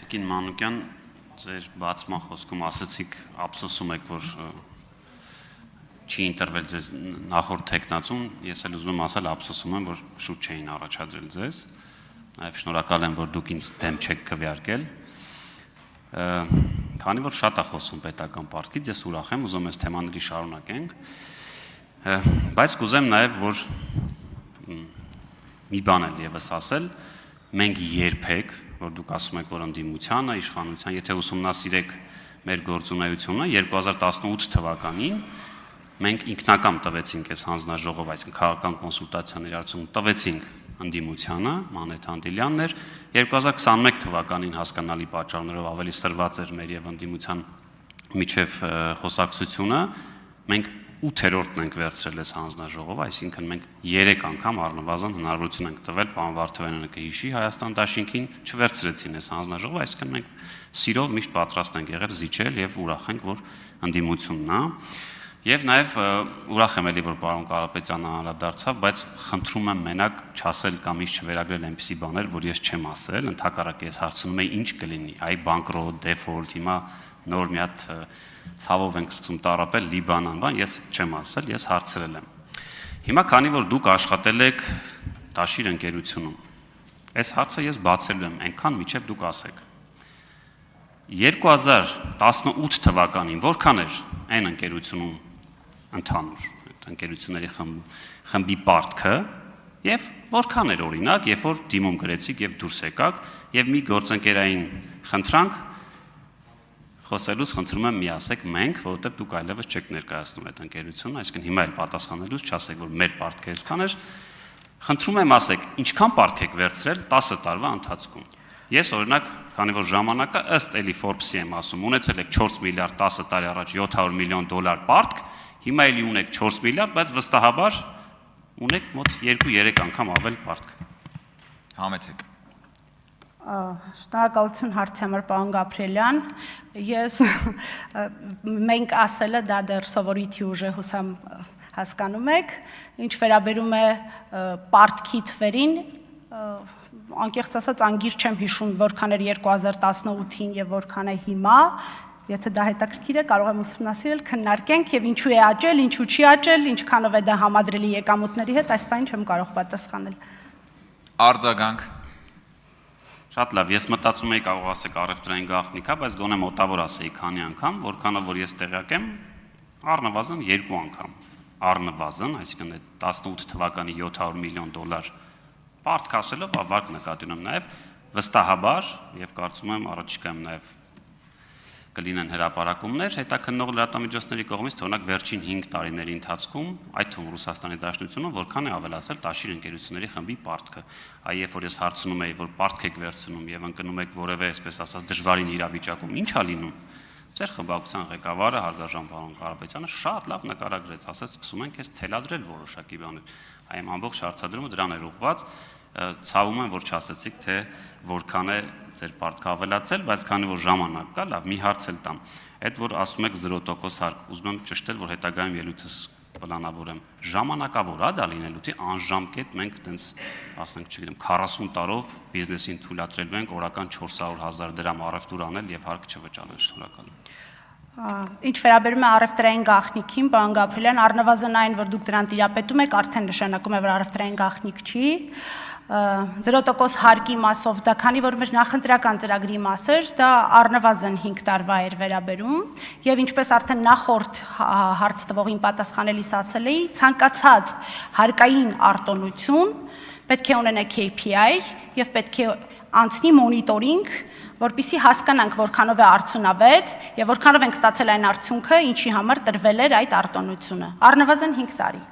Կին Մանուկյան, ձեր բացման խոսքում ասացիք, ափսոսում եք, որ չի ընտրվել ձեզ նախորդ տեխնացուն, ես էլ ուզում եմ ասել, ափսոսում եմ, որ շուտ չէին առաջադրել ձեզ, նաև շնորհակալ եմ, որ դուք ինձ դեմ չեք քվեարկել, քանի որ շատ է խոսում պետական պարտքից, ես ուրախ եմ, ուզում եմ այս թեմաների շարունակենք, բայց կուզեմ նաև, որ մի բան էլ եւս ասել, մենք երբեք, որ դուք ասում եք, որ ընդդիմությանը, իշխանության, եթե ուսումնասիրեք մեր գործունեությունը 2018 թվականին մենք ինքնակամ տվեցինք այս հանձնաժողով, այսինքն քաղաքական կոնսուլտացիաների արդյունքում տվեցինք ընդդիմությանը, Մանեթ Անդիլյանն էր, 2021 թվականին հասկանալի պատճառներով ավելի սրված էր մեր եւ ընդդիմության միջև խոսակցությունը, մենք 8-րդն ենք վերցրել այս հանձնաժողովը, այսինքն մենք 3 անգամ առնվազն հնարավորություն ենք տվել, պարոն Վարդովյանը կհիշի Հայաստան դաշինքին չվերցրեցին այս հանձնաժողովը, այսինքն մենք սիրով միշտ պատրաստ ենք եղել զիջել եւ ուրախ ենք, որ ընդդիմությունն է։ Եվ նաև ուրախ եմ էլի, որ պարոն Կարապետյանը անդրադարձավ, բայց խնդրում եմ մենակ չասել կամ ինձ չվերագրել այնպիսի բաներ, որ ես չեմ ասել, ընդհակառակը ես հարցնում եմ ինչ կլինի, այ բանկրոտ, դեֆոլտ, հիմա նոր մի հատ ցավով ենք սկսում տարապել Լիբանան, բան, ես չեմ ասել, ես հարցրել եմ։ Հիմա քանի որ դուք աշխատել եք Տաշիր ընկերությունում, այս հարցը ես բացելու եմ, այնքան միջև դուք ասեք։ 2018 թվականին որքան էր այն ընկերությունում ընդհանուր ընկերությունների խմբի պարտքը եւ որքան էր օրինակ, երբ որ դիմում գրեցիք եւ դուրս եկաք եւ մի գործընկերային խնդրանք խոսելուց խնդրում եմ մի ասեք մենք, որովհետեւ դուք այլևս չեք ներկայացնում այդ ընկերությունը, այսինքն հիմա էլ պատասխանելուց չասեք, որ մեր պարտքը այսքան էր, խնդրում եմ ասեք, ինչքան պարտք եք վերցրել 10 տարվա ընթացքում։ Ես օրինակ, քանի որ ժամանակը ըստ էլի Forbes-ի եմ ասում, ունեցել եք 4 միլիարդ 10 տարի առաջ 700 միլիոն դոլար պարտք, հիմա էլի ունեք 4 միլիարդ, բայց վստահաբար ունեք մոտ 2-3 անգամ ավել պարտք։ Համեցեք։ Շնորհակալություն հարցի համար, պարոն Գաբրիելյան։ Ես մենք ասելը դա դեռ սովորույթի ուժ է, հուսամ հասկանում եք, ինչ վերաբերում է պարտքի թվերին, անկեղծ ասած անգիր չեմ հիշում որքան էր 2018-ին եւ որքան է հիմա, եթե դա հետաքրքիր է, կարող եմ ուսումնասիրել, քննարկենք եւ ինչու է աճել, ինչու չի աճել, ինչքանով է դա համադրելի եկամուտների հետ, այս բանին չեմ կարող պատասխանել։ Արձագանք։ Շատ լավ, ես մտածում էի կարող ասեք առևտրային գաղտնիք է, բայց գոնե մոտավոր ասեի քանի անգամ, որքանով որ ես տեղյակ եմ, առնվազն 2 անգամ։ Առնվազն, այսինքն 18 թվականի 700 միլիոն դոլար պարտք ասելով ավարկ նկատի ունեմ նաև վստահաբար եւ կարծում եմ առաջիկայում նաև կլինեն հրապարակումներ հետաքննող լրատվամիջոցների կողմից թողնակ վերջին 5 տարիների ընթացքում այդ թվում Ռուսաստանի Դաշնությունում որքան է ավելացել Տաշիր ընկերությունների խմբի պարտքը այ երբ որ ես հարցնում էի որ պարտք եք վերցնում եւ ընկնում եք որևէ այսպես ասած դժվարին իրավիճակում ի՞նչ է լինում ձեր խմբակցության ղեկավարը հարգարժան պարոն Կարապետյանը շատ լավ նկարագրեց ասաց սկսում ենք ես թելադրել որոշակի բաներ այ ամբողջ հարցադրումը դրան էր ուղղված ցավում եմ որ չասեցիք թե որքան է ձեր պարտքը ավելացել, բայց քանի որ ժամանակ կա, լավ, մի հարց էլ տամ։ Այդ որ ասում եք 0% հարկ, ուզում եմ ճշտել, որ հետագայում ելույթս պլանավորեմ։ Ժամանակավոր է դա լինելու, թե անժամկետ մենք տենց, ասենք, չգիտեմ, 40 տարով բիզնեսին թույլատրելու ենք օրական 400,000 դրամ առևտուր անել եւ հարկ չվճարել, շնորհակալ եմ։ Ինչ վերաբերում է առևտրային գաղտնիքին, պարոն Գաբրիելյան, առնվազն այն, որ դուք դրան տիրապետում եք, արդեն նշանակում է, որ առևտրային գաղտնիք չի։ 0% հարկի մասով դա, քանի որ մեր նախընտրական ծրագրի մաս էր, դա առնվազն 5 տարվա էր վերաբերում, եւ ինչպես արդեն նախորդ հարց տվողին պատասխանելիս ասել էի, ցանկացած հարկային արտոնություն պետք է ունենա KPI եւ պետք է անցնի մոնիտորինգ, որպեսզի հասկանանք որքանով է արդյունավետ եւ որքանով ենք ստացել այն արդյունքը, ինչի համար տրվել էր այդ արտոնությունը։ Առնվազն 5 տարի։